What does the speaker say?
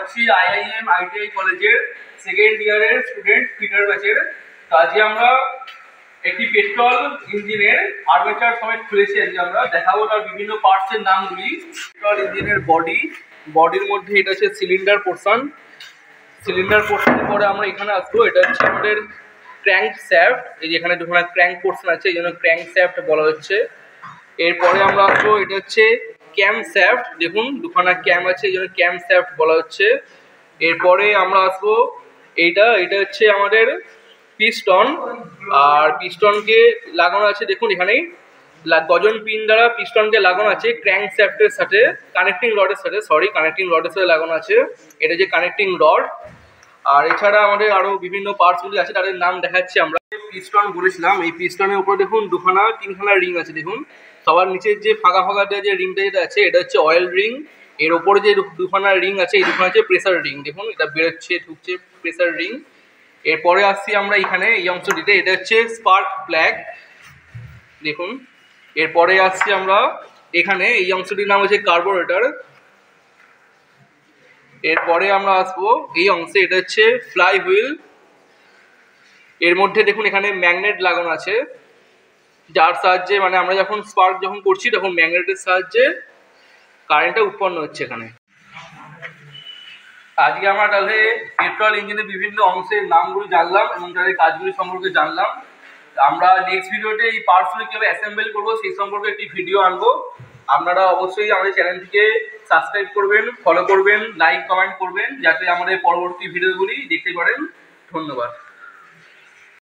হচ্ছি IIM ITI কলেজের second ইয়ারের স্টুডেন্ট ফিটার ব্যাচের। তো আজকে আমরা একটি পেট্রোল ইঞ্জিনের আর্মেচার সমেত খুলেছি। আজকে আমরা দেখাবো তার বিভিন্ন পার্টসের নামগুলি। পেট্রোল ইঞ্জিনের বডির মধ্যে এটা হচ্ছে সিলিন্ডার পোর্শন। সিলিন্ডার পোর্শনের পরে আমরা এখানে আসবো, এটা হচ্ছে আমাদের ক্র্যাঙ্ক শ্যাফট। এই যে এখানে দুখানা ক্র্যাঙ্ক পোর্শন আছে, এই জন্য ক্র্যাঙ্ক শ্যাফট বলা হচ্ছে। এরপরে আমরা আসবো, এটা হচ্ছে ক্যাম শ্যাফট। দেখুন দুখানা ক্যাম আছে, এই জন্য ক্যাম শ্যাফট বলা হচ্ছে। এরপরে আমরা আসবো, এটা হচ্ছে আমাদের পিস্টন। আর পিস্টনকে লাগানো আছে, দেখুন এখানে গজন পিন দ্বারা পিস্টনকে লাগানো আছে ক্র্যাঙ্ক শ্যাফটের সাথে, কানেক্টিং রডের সাথে লাগানো আছে। এটা যে কানেক্টিং রড। আর এছাড়া আমাদের আরো বিভিন্ন পার্টসগুলি আছে, তাদের নাম দেখাচ্ছি আমরা। পিস্টন বলেছিলাম, এই পিস্টনের উপরে দেখুন তিনখানা রিং আছে। দেখুন সবার নিচের যে ফাঁকা যে রিংটা যেটা আছে, এটা হচ্ছে অয়েল রিং। এর ওপরে যে দুখানা রিং আছে, এই দুখানা হচ্ছে প্রেসার রিং। দেখুন এটা বেরোচ্ছে ঢুকছে প্রেসার রিং। এরপরে আসছি আমরা এখানে এই অংশটিতে, এটা হচ্ছে স্পার্ক প্লাগ। দেখুন এরপরে আসছি আমরা এখানে, এই অংশটির নাম হচ্ছে কার্বোরেটর। এরপরে আমরা আসবো এই অংশে, এটা হচ্ছে ফ্লাই হুইল। এর মধ্যে দেখুন এখানে ম্যাগনেট লাগানো আছে, যার সাহায্যে মানে আমরা যখন স্পার্ক করছি তখন ম্যাগনেটের সাহায্যে কারেন্টটা উৎপন্ন হচ্ছে এখানে। আজকে আমরা তাহলে পেট্রোল ইঞ্জিনের বিভিন্ন অংশের নামগুলি জানলাম এবং তাদের কাজগুলি সম্পর্কে জানলাম। আমরা নেক্সট ভিডিওতে এই পার্টসগুলি কীভাবে অ্যাসেম্বল করবো সেই সম্পর্কে একটি ভিডিও আনবো। আপনারা অবশ্যই আমাদের চ্যানেলটিকে সাবস্ক্রাইব করবেন, ফলো করবেন, লাইক কমেন্ট করবেন, যাতে আমাদের পরবর্তী ভিডিওগুলি দেখতে পারেন। ধন্যবাদ।